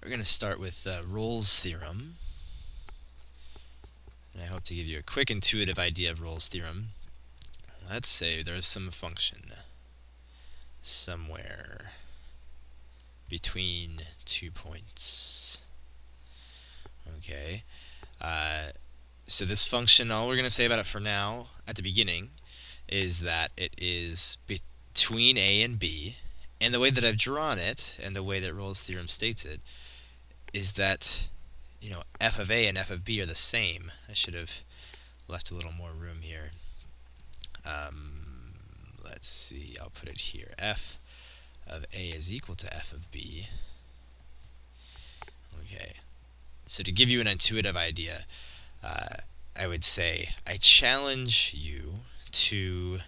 we're going to start with Rolle's theorem. And I hope to give you a quick intuitive idea of Rolle's theorem. Let's say there's some function somewhere between 2 points. Okay. So this function, all we're going to say about it for now, at the beginning, is that it is between a and b. And the way that I've drawn it, and the way that Rolle's theorem states it, is that, f of a and f of b are the same. I should have left a little more room here. Let's see, I'll put it here. F of a is equal to f of b. Okay. So to give you an intuitive idea, I would say I challenge you to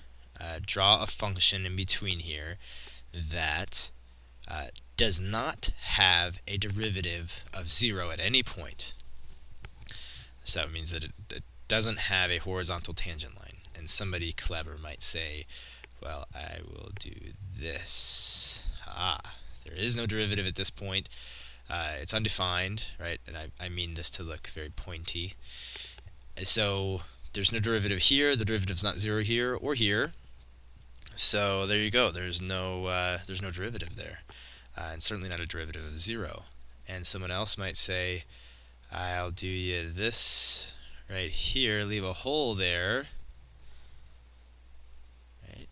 draw a function in between here that does not have a derivative of 0 at any point. So it means that it doesn't have a horizontal tangent line. And somebody clever might say, well, I will do this. There is no derivative at this point. It's undefined, right? And I mean this to look very pointy. So there's no derivative here. The derivative's not 0 here or here. So there you go. There's no derivative there, and certainly not a derivative of 0. And someone else might say, I'll do you this right here, leave a hole there, right?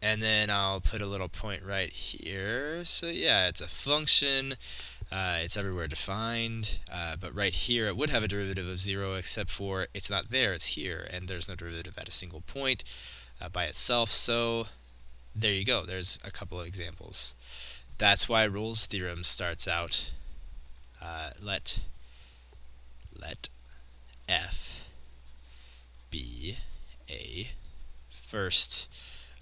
And then I'll put a little point right here. So yeah, it's a function. It's everywhere defined, but right here it would have a derivative of 0, except for it's not there, it's here, and there's no derivative at a single point by itself. So there you go. There's a couple of examples. That's why Rolle's theorem starts out, let f be a, first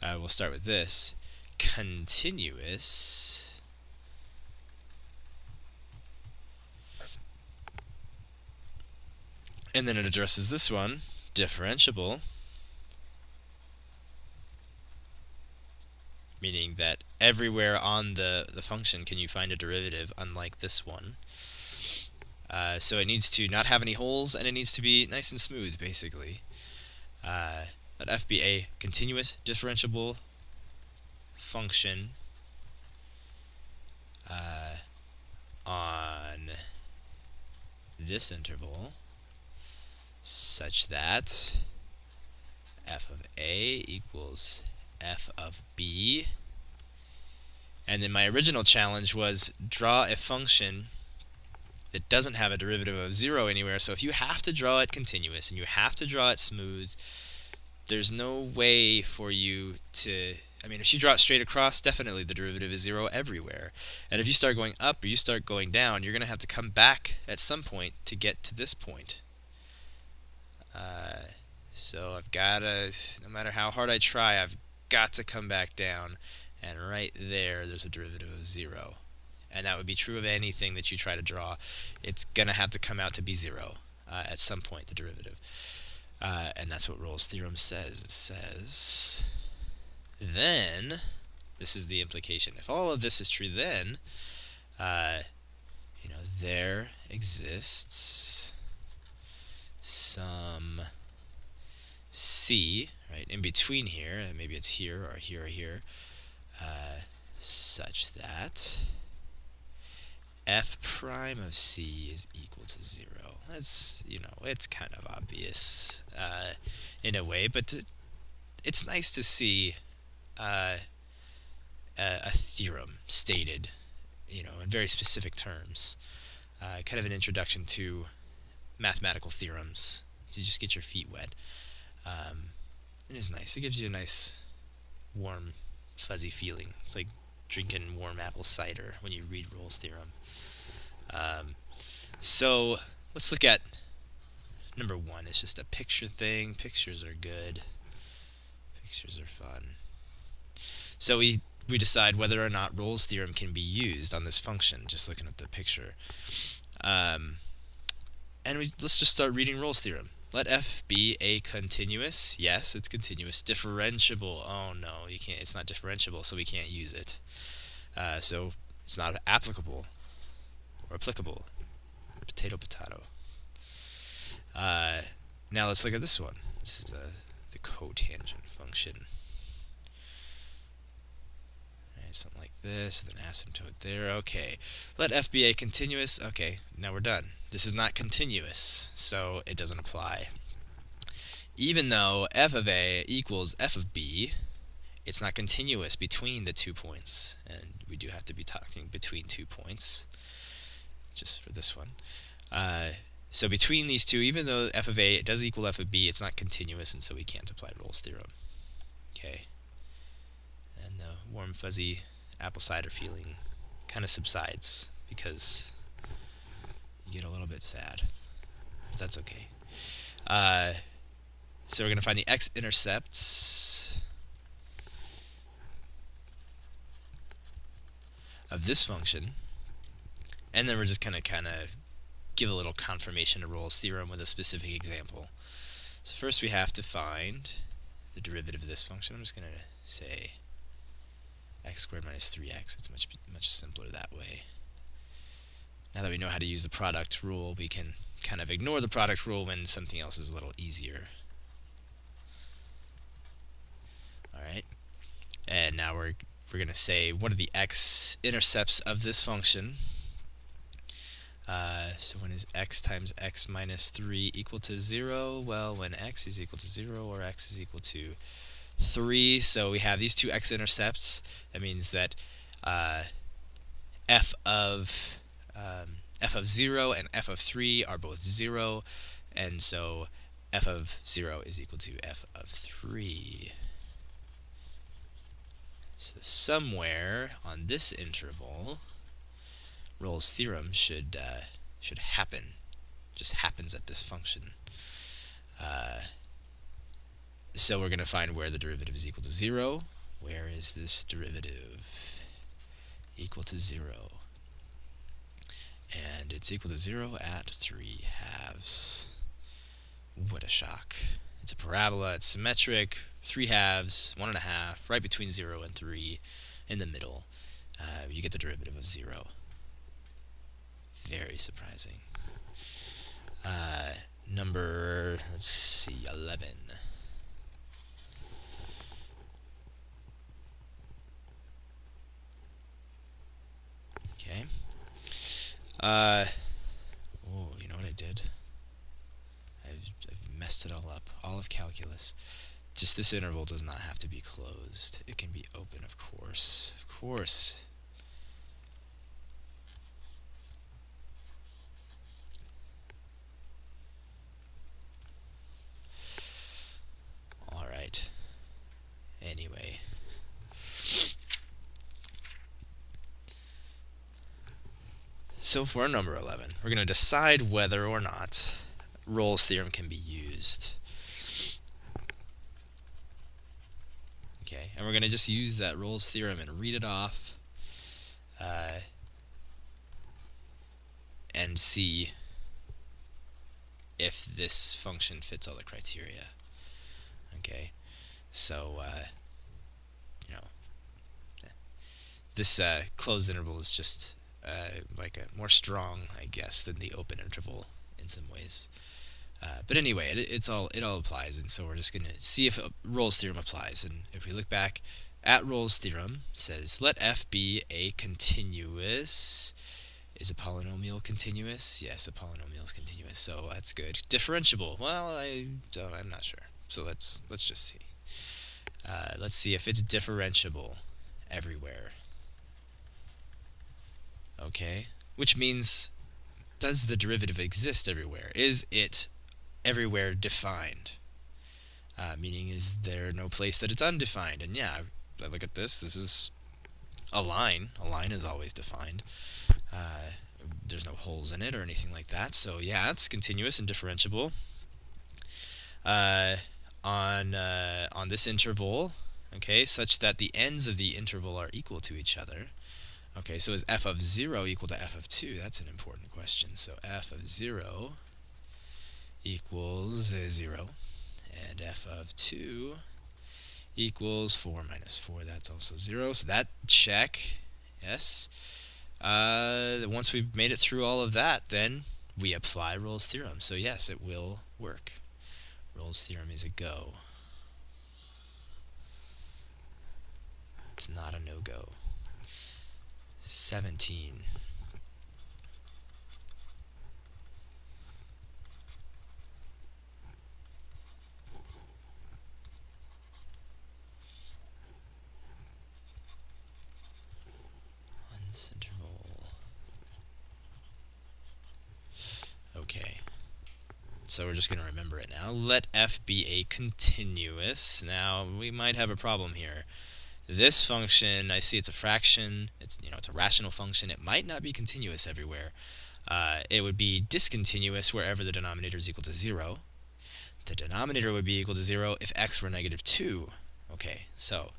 we'll start with this, continuous and then it addresses this one, differentiable, meaning that everywhere on the function can you find a derivative, unlike this one. So it needs to not have any holes, and it needs to be nice and smooth, basically. Let f be a continuous differentiable function on this interval such that f of a equals f of b. And then my original challenge was draw a function that doesn't have a derivative of 0 anywhere. So if you have to draw it continuous and you have to draw it smooth, there's no way for you to, if you draw it straight across, definitely the derivative is 0 everywhere. And if you start going up or you start going down, you're going to have to come back at some point to get to this point. So I've got to, no matter how hard I try, I've got to come back down, and right there's a derivative of 0. And that would be true of anything that you try to draw. It's going to have to come out to be 0 at some point, the derivative. And that's what Rolle's theorem says. It says, then, this is the implication. If all of this is true, then, there exists some c, right, in between here, and maybe it's here or here or here, such that f prime of c is equal to 0. That's, it's kind of obvious in a way, but it's nice to see a theorem stated, in very specific terms. Kind of an introduction to mathematical theorems, to just get your feet wet. It is nice. It gives you a nice, warm, fuzzy feeling. It's like drinking warm apple cider when you read Rolle's theorem. So let's look at number 1. It's just a picture thing. Pictures are good. Pictures are fun. So we decide whether or not Rolle's theorem can be used on this function, just looking at the picture. And let's just start reading Rolle's theorem. Let f be a continuous. Yes, it's continuous. Differentiable. Oh no, you can't. It's not differentiable, so we can't use it. So It's not applicable or applicable. Potato, potato. Now let's look at this one. This is the cotangent function. Right, something like this, and then asymptote there. Okay, let f be a continuous. Okay, now we're done. This is not continuous, so it doesn't apply. Even though f of a equals f of b, it's not continuous between the 2 points, and we do have to be talking between 2 points, just for this one. So between these two, even though f of a does equal f of b, it's not continuous, and so we can't apply Rolle's theorem. Okay, and the warm, fuzzy apple cider feeling kind of subsides because you get a little bit sad. But that's okay. So we're going to find the x-intercepts of this function, and then we're just going to kind of give a little confirmation to Rolle's theorem with a specific example. So first we have to find the derivative of this function. I'm just going to say x squared minus 3x. It's much simpler that way. Now that we know how to use the product rule, we can kind of ignore the product rule when something else is a little easier. Alright, and now we're going to say what are the x-intercepts of this function. So when is x times x minus 3 equal to 0? Well, when x is equal to 0 or x is equal to 3. So we have these two x-intercepts. That means that f of 0 and f of 3 are both 0, and so f of 0 is equal to f of 3. So somewhere on this interval, Rolle's theorem should happen. Just happens at this function. So we're going to find where the derivative is equal to 0. Where is this derivative equal to 0? And it's equal to 0 at 3/2. What a shock. It's a parabola, it's symmetric, 3/2, 1.5, right between 0 and 3, in the middle. You get the derivative of 0. Very surprising. Number, let's see, 11. Okay. Oh, you know what I did? I've messed it all up. All of calculus. Just this interval does not have to be closed. It can be open, of course. Of course. Alright. Anyway. So for number 11, we're going to decide whether or not Rolle's theorem can be used. Okay, and we're going to just use that Rolle's theorem and read it off and see if this function fits all the criteria. Okay, so this closed interval is just like a more strong, I guess, than the open interval in some ways. But anyway, it all applies, and so we're just going to see if Rolle's theorem applies. And if we look back at Rolle's theorem, it says let f be a continuous. Is a polynomial continuous? Yes, a polynomial is continuous, so that's good. Differentiable? Well, I'm not sure. So let's just see. Let's see if it's differentiable everywhere. Okay, which means, does the derivative exist everywhere? Is it everywhere defined? Meaning, is there no place that it's undefined? And yeah, I look at this. This is a line. A line is always defined. There's no holes in it or anything like that. So yeah, it's continuous and differentiable. On this interval, okay, such that the ends of the interval are equal to each other. Okay, so is f of 0 equal to f of 2? That's an important question. So f of 0 equals 0, and f of 2 equals 4 minus 4. That's also 0. So that check, yes. Once we've made it through all of that, then we apply Rolle's theorem. So yes, it will work. Rolle's theorem is a go. It's not a no-go. 17. Interval. Okay. So we're just going to remember it now. Let f be a continuous. Now, we might have a problem here. This function, I see it's a fraction. It's a rational function. It might not be continuous everywhere. It would be discontinuous wherever the denominator is equal to 0. The denominator would be equal to 0 if x were negative 2. Okay, so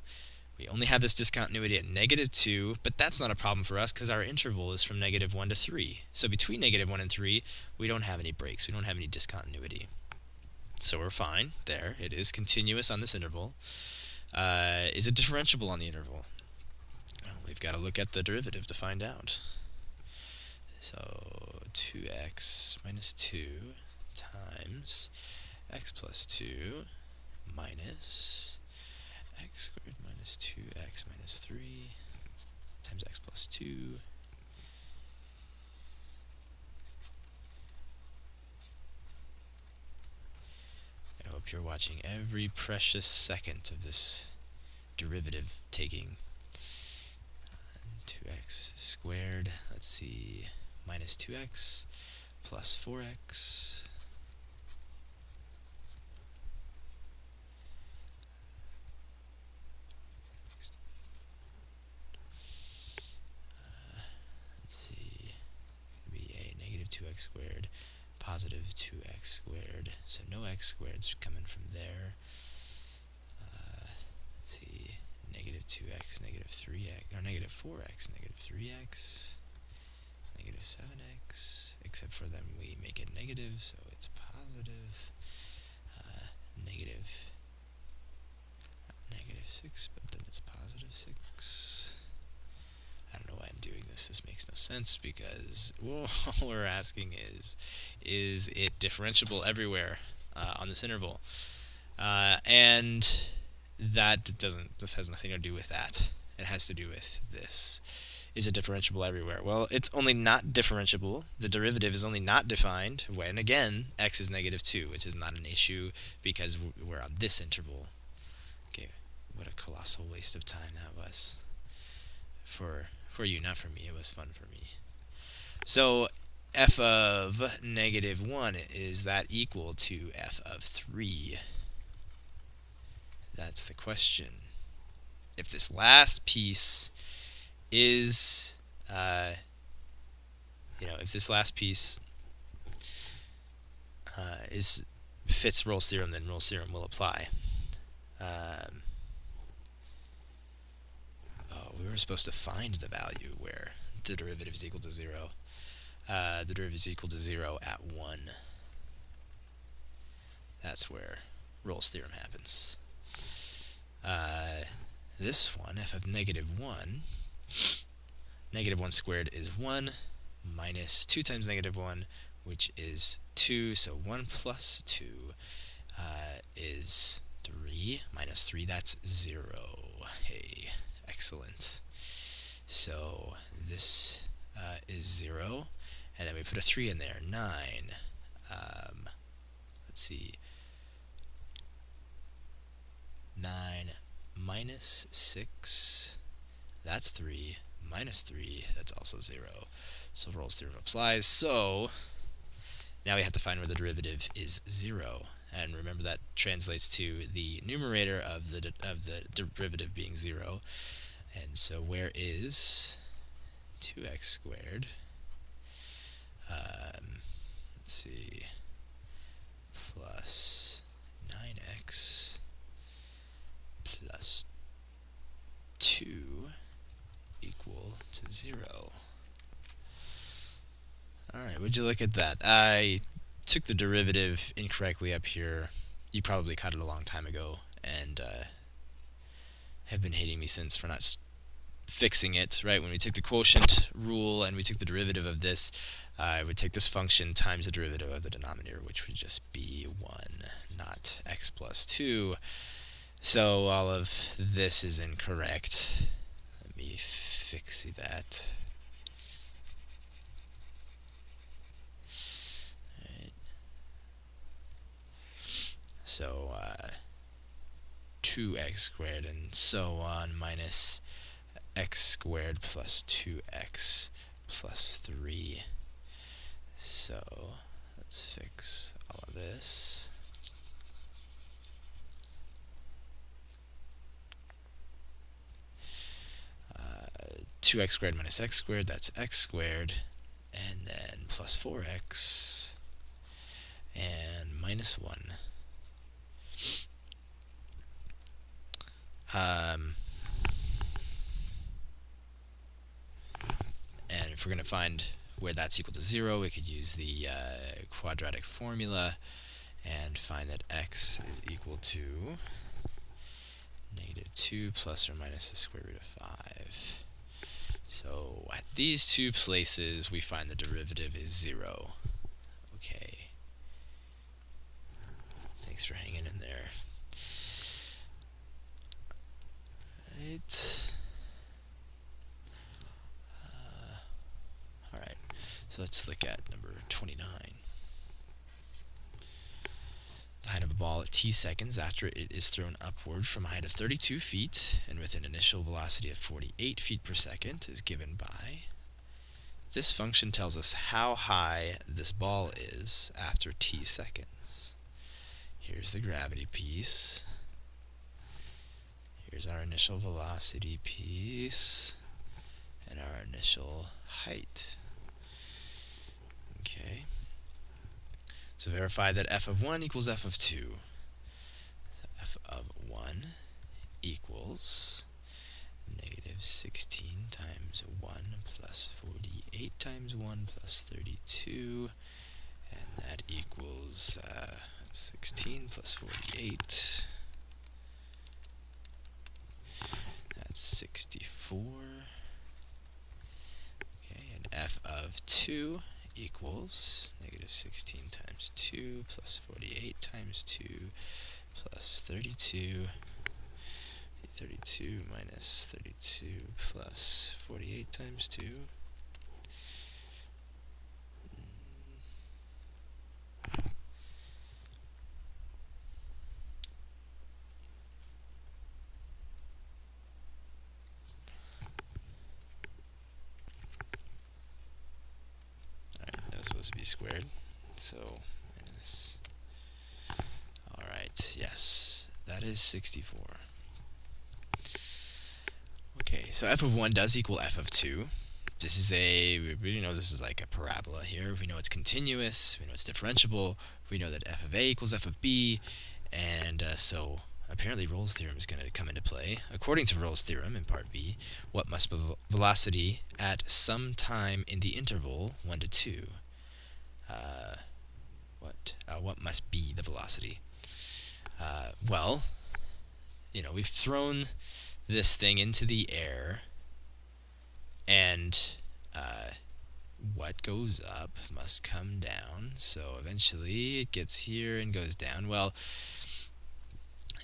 we only have this discontinuity at negative 2, but that's not a problem for us because our interval is from negative 1 to 3. So between negative 1 and 3, we don't have any breaks. We don't have any discontinuity. So we're fine there. It is continuous on this interval. Is it differentiable on the interval? Well, we've got to look at the derivative to find out. So 2x minus 2 times x plus 2 minus x squared minus 2x minus 3 times x plus 2 I hope you're watching every precious second of this derivative taking. 2x squared, let's see, minus 2x plus 4x let's see, be a negative 2x squared, positive 2x squared, so no x squared's coming from there. Let's see, negative 2x, negative 3x, or negative 4x, negative 3x, negative 7x, except for then we make it negative, so it's positive, negative 6, but then it's positive 6. I don't know why I'm doing this. This makes no sense because all we're asking is it differentiable everywhere on this interval? And this has nothing to do with that. It has to do with this. Is it differentiable everywhere? Well, it's only not differentiable. The derivative is only not defined when, again, x is negative 2, which is not an issue because we're on this interval. Okay, what a colossal waste of time that was. For you, not for me. It was fun for me. So f of negative 1, is that equal to f of 3? That's the question. If this last piece is, if this last piece fits Rolle's theorem, then Rolle's theorem will apply. We were supposed to find the value where the derivative is equal to 0. The derivative is equal to 0 at 1. That's where Rolle's theorem happens. This one, f of negative 1, negative 1 squared is 1, minus 2 times negative 1, which is 2, so 1 plus 2 is 3, minus 3, that's 0. Hey, excellent. So this is 0, and then we put a 3 in there, 9. Let's see, 9 minus 6, that's 3, minus 3, that's also 0. So Rolle's theorem applies. So now we have to find where the derivative is 0. And remember that translates to the numerator of the derivative being 0. And so where is 2x squared? Let's see, plus 9x plus 2 equal to 0. Alright, would you look at that? I took the derivative incorrectly up here. You probably caught it a long time ago, and have been hating me since for not fixing it, right? When we took the quotient rule and we took the derivative of this, I would take this function times the derivative of the denominator, which would just be 1, not x plus 2. So all of this is incorrect. Let me fix that. Right. So 2x squared and so on minus x squared plus 2x plus 3. So let's fix all of this. Uh, 2x squared minus x squared, that's x squared, and then plus 4x, and minus 1. And if we're going to find where that's equal to 0, we could use the quadratic formula and find that x is equal to -2 plus or minus the square root of 5. So at these two places, we find the derivative is 0. Okay. Thanks for hanging in there. Right. Alright, so let's look at number 29. The height of a ball at t seconds after it is thrown upward from a height of 32 feet and with an initial velocity of 48 feet per second is given by. This function tells us how high this ball is after t seconds. Here's the gravity piece. Here's our initial velocity piece and our initial height. Okay. So verify that f of 1 equals f of 2. So f of 1 equals -16 times 1 plus 48 times 1 plus 32, and that equals 16 plus 48. That's 64. Okay, and f of 2 equals -16 times 2 plus 48 times 2 plus 32. 32 minus 32 plus 48 times 2. Supposed to be squared, so minus. Alright, yes, that is 64. Okay, so f of 1 does equal f of 2. This is we know this is like a parabola here. We know it's continuous, we know it's differentiable, we know that f of a equals f of b, and so apparently Rolle's theorem is going to come into play. According to Rolle's theorem in part b, what must be velocity at some time in the interval 1 to 2? What must be the velocity? Well, you know, we've thrown this thing into the air, and what goes up must come down, so eventually it gets here and goes down. Well,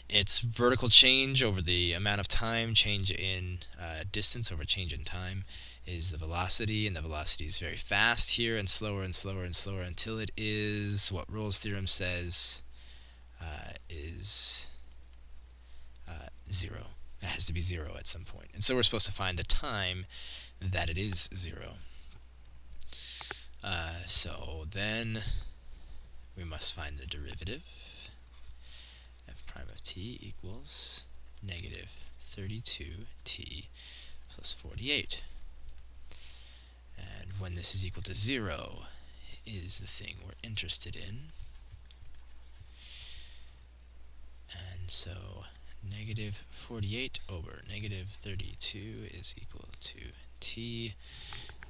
it's vertical change over the amount of time, change in distance over change in time is the velocity, and the velocity is very fast here and slower and slower and slower until it is what Rolle's theorem says is 0. It has to be 0 at some point. And so we're supposed to find the time that it is 0. So then we must find the derivative. F prime of t equals -32t plus 48. And when this is equal to 0 is the thing we're interested in. And so -48 over -32 is equal to t,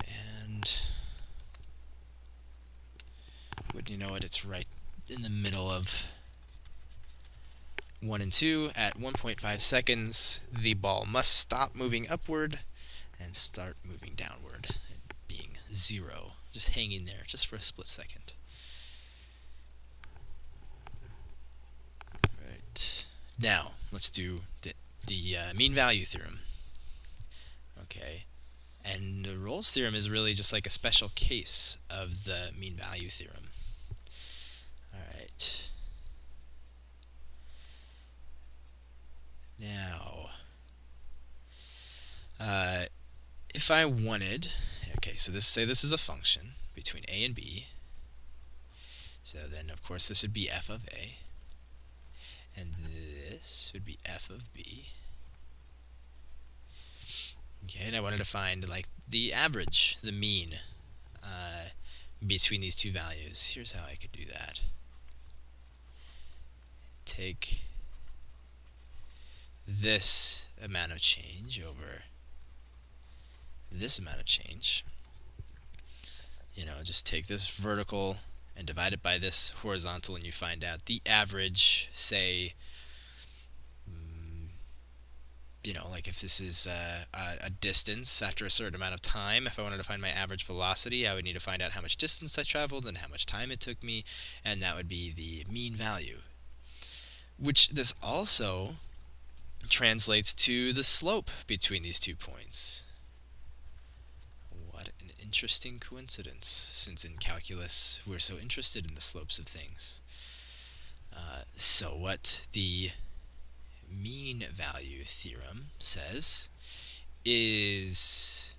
and wouldn't you know it, it's right in the middle of 1 and 2. At 1.5 seconds, the ball must stop moving upward, and start moving downward and being 0, just hanging there just for a split second. Right. Now let's do the mean value theorem. Okay, and the Rolle's theorem is really just like a special case of the mean value theorem. All right. Now, if I wanted, okay, so say this is a function between a and b. So then, of course, this would be f of a, and this would be f of b. Okay, and I wanted to find like the average, the mean, between these two values. Here's how I could do that. Take this amount of change over this amount of change. You know, just take this vertical and divide it by this horizontal, and you find out the average, say, you know, like if this is a distance after a certain amount of time, if I wanted to find my average velocity, I would need to find out how much distance I traveled and how much time it took me, and that would be the mean value. Which this also translates to the slope between these 2 points. What an interesting coincidence, since in calculus we're so interested in the slopes of things. So what the mean value theorem says is,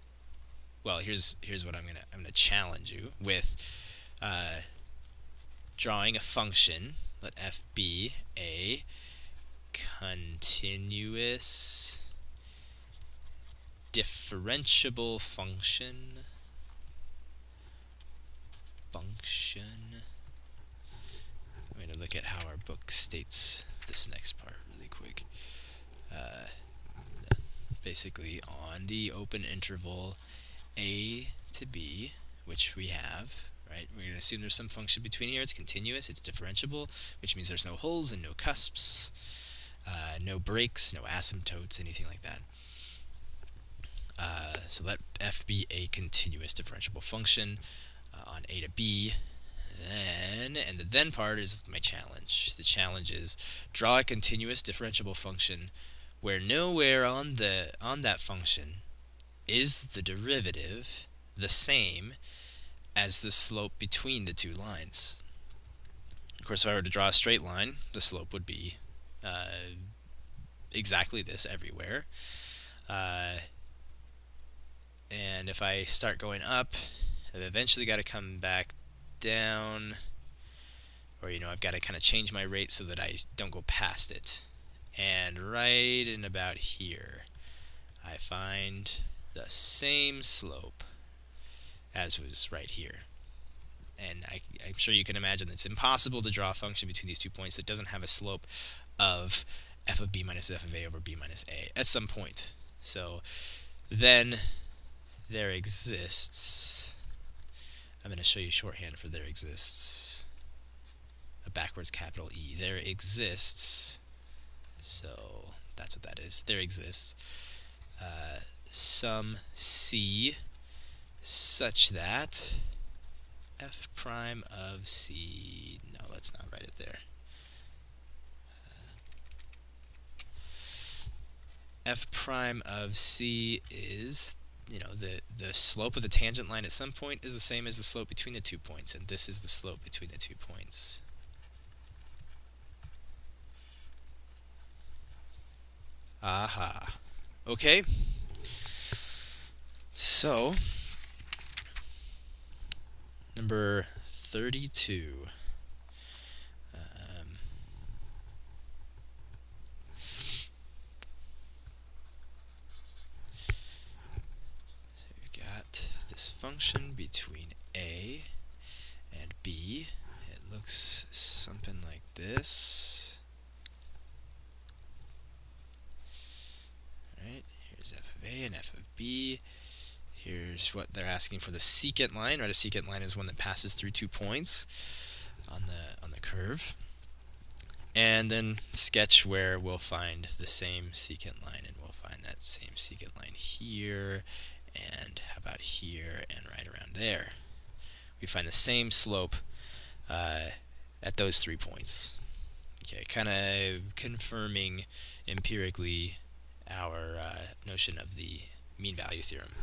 well, here's what I'm gonna challenge you with, drawing a function. Let f be a continuous differentiable function. I'm going to look at how our book states this next part really quick. Basically, on the open interval a to b, which we have, right? We're going to assume there's some function between here. It's continuous, it's differentiable, which means there's no holes and no cusps, no breaks, no asymptotes, anything like that. So let f be a continuous differentiable function on a to b. And the then part is my challenge. The challenge is draw a continuous differentiable function where nowhere on that function is the derivative the same as the slope between the two lines. Of course, if I were to draw a straight line, the slope would be exactly this everywhere. And if I start going up, I've eventually got to come back down, or I've got to kind of change my rate so that I don't go past it. And right in about here, I find the same slope as was right here. And I'm sure you can imagine it's impossible to draw a function between these 2 points that doesn't have a slope of f of b minus f of a over b minus a at some point. So then there exists, I'm going to show you shorthand for there exists, a backwards capital E. There exists, so that's what that is. There exists some C such that f prime of C, no, let's not write it there. F prime of C is, the slope of the tangent line at some point is the same as the slope between the 2 points, and this is the slope between the 2 points. Aha. Okay. So, number 32. This function between a and b, it looks something like this. Alright, here's f of a and f of b. Here's what they're asking for the secant line, right? A secant line is one that passes through 2 points on the curve. And then sketch where we'll find the same secant line, and we'll find that same secant line here and how about here and right around there? We find the same slope at those 3 points. Okay, kind of confirming empirically our notion of the mean value theorem.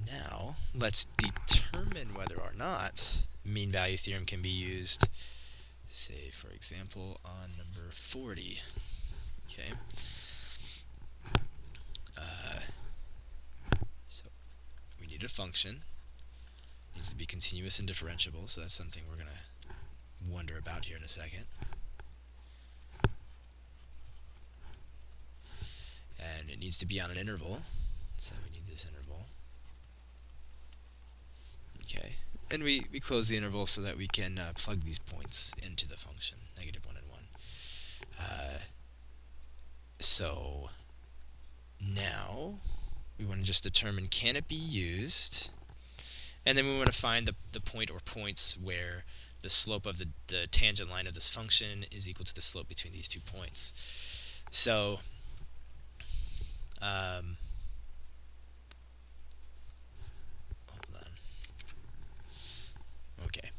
Now, let's determine whether or not mean value theorem can be used, say, for example, on number 40. Okay. So we need a function. It needs to be continuous and differentiable, so that's something we're going to wonder about here in a second. And it needs to be on an interval, so we need this interval. Okay, and we close the interval so that we can plug these points into the function, -1 and 1. So now we want to just determine, can it be used? And then we want to find the point or points where the slope of the tangent line of this function is equal to the slope between these 2 points. So hold on. Okay.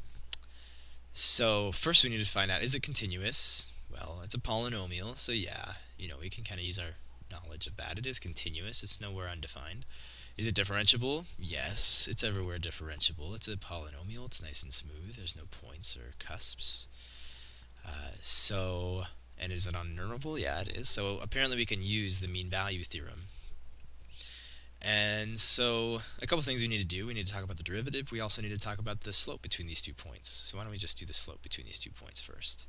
So first we need to find out, is it continuous? Well, it's a polynomial, so yeah, we can kind of use our knowledge of that. It is continuous. It's nowhere undefined. Is it differentiable? Yes, it's everywhere differentiable. It's a polynomial. It's nice and smooth. There's no points or cusps. And is it on an interval? Yeah, it is. So apparently we can use the mean value theorem. And so a couple things we need to do. We need to talk about the derivative. We also need to talk about the slope between these 2 points. So why don't we just do the slope between these 2 points first.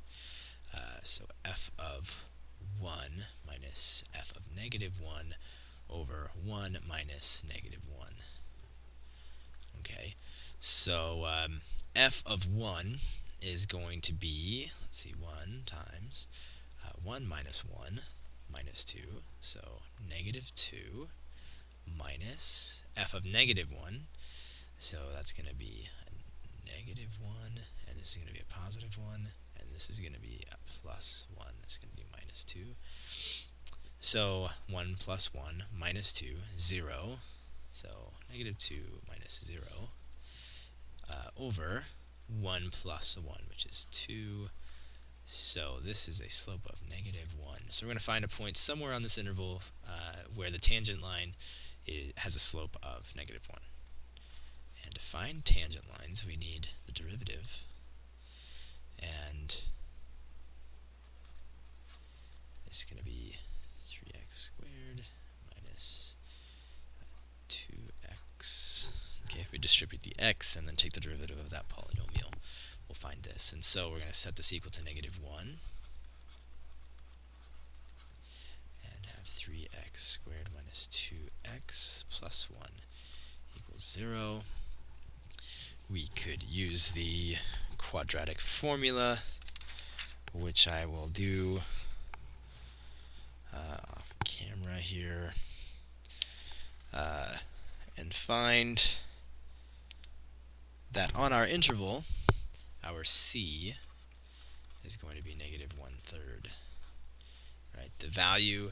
So f of 1 minus f of -1 over 1 minus -1. Okay, so f of 1 is going to be, let's see, 1 times 1 minus 1 minus 2, so -2 minus f of -1, so that's going to be a -1, and this is going to be a +1, and this is going to be a +1. It's going to be -2. So 1 plus 1 minus 2, 0. So -2 minus 0 over 1 plus 1, which is 2. So this is a slope of -1. So we're going to find a point somewhere on this interval where the tangent line has a slope of -1. And to find tangent lines, we need the derivative. And it's going to be 3x squared minus 2x. Okay, if we distribute the x and then take the derivative of that polynomial, we'll find this. And so we're going to set this equal to -1 and have 3x squared minus 2x plus 1 equals 0. We could use the quadratic formula, which I will do off camera here, and find that on our interval, our c is going to be -1/3. Right? The value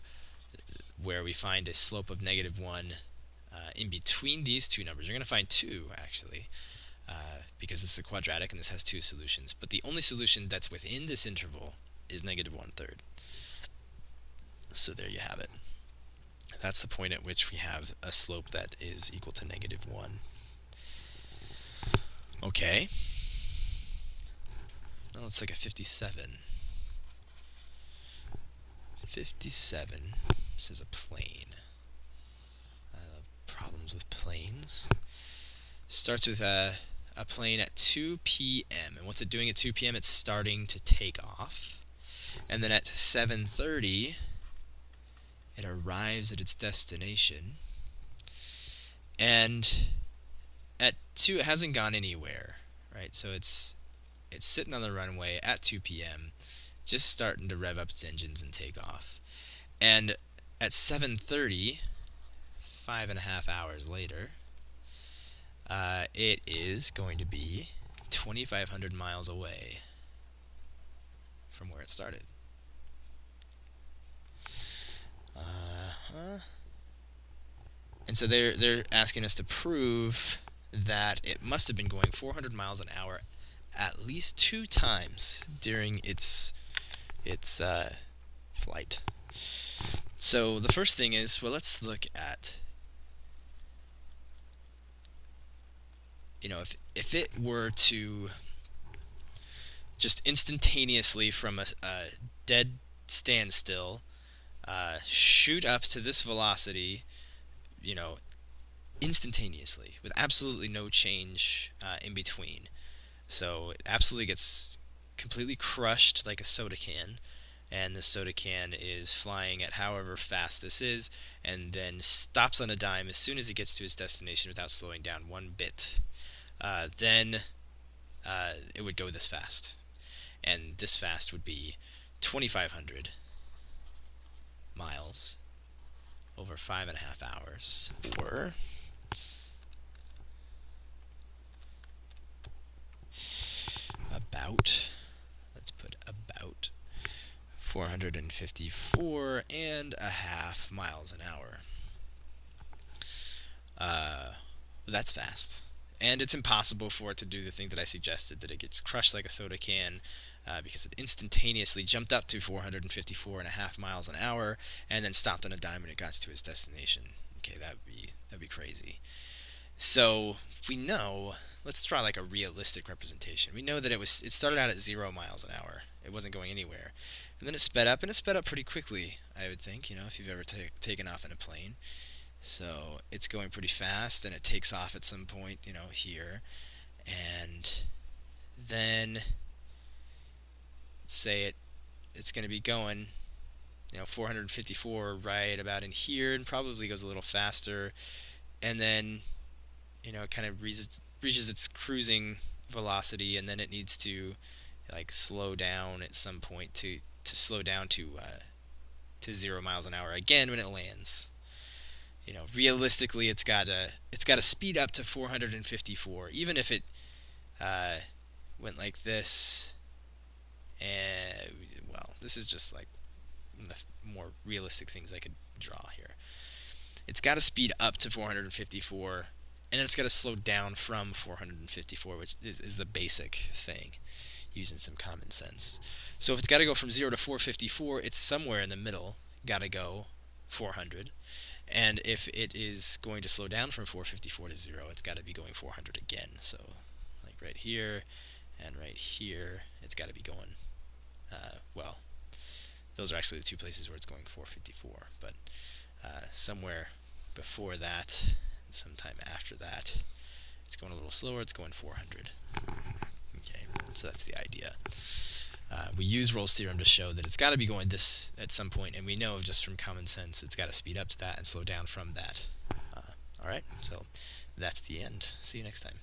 where we find a slope of -1 in between these 2 numbers, you're going to find 2 actually, because this is a quadratic and this has 2 solutions. But the only solution that's within this interval is -1/3. So there you have it. That's the point at which we have a slope that is equal to -1. Okay. Now let's look at 57. 57 says a plane. I love problems with planes. Starts with a plane at 2 p.m. And what's it doing at 2 p.m.? It's starting to take off. And then at 7:30, it arrives at its destination. And at 2, it hasn't gone anywhere, right? So it's sitting on the runway at 2 p.m., just starting to rev up its engines and take off. And at 7:30, 5.5 hours later, it is going to be 2,500 miles away from where it started. And so they're asking us to prove that it must have been going 400 miles an hour at least 2 times during its flight. So the first thing is, well, let's look at, if it were to just instantaneously from a dead standstill shoot up to this velocity, instantaneously with absolutely no change in between. So it absolutely gets completely crushed like a soda can, and this soda can is flying at however fast this is, and then stops on a dime as soon as it gets to its destination without slowing down one bit. Then it would go this fast, and this fast would be 2,500 miles over 5.5 hours, or about, let's put about 454.5 miles an hour. That's fast. And it's impossible for it to do the thing that I suggested, that it gets crushed like a soda can, because it instantaneously jumped up to 454.5 miles an hour and then stopped on a dime when it got to its destination. Okay, that'd be crazy. So we know, let's draw like a realistic representation. We know that it started out at 0 miles an hour. It wasn't going anywhere. And then it sped up, and it sped up pretty quickly, I would think, if you've ever taken off in a plane. So it's going pretty fast, and it takes off at some point, here. And then say it's going to be going, 454 right about in here, and probably goes a little faster. And then, it kind of reaches its cruising velocity, and then it needs to slow down at some point to slow down to 0 miles an hour again when it lands. Realistically, it's got to speed up to 454, even if it went like this. And well, this is just like the more realistic things I could draw here. It's got to speed up to 454, and then it's got to slow down from 454, which is the basic thing, using some common sense. So if it's got to go from 0 to 454, it's somewhere in the middle, got to go 400. And if it is going to slow down from 454 to 0, it's got to be going 400 again. So like right here and right here, it's got to be going, well, those are actually the two places where it's going 454. But somewhere before that and sometime after that, it's going a little slower, it's going 400. Okay, so that's the idea. We use Rolle's theorem to show that it's got to be going this at some point, and we know just from common sense it's got to speed up to that and slow down from that. Alright, so that's the end. See you next time.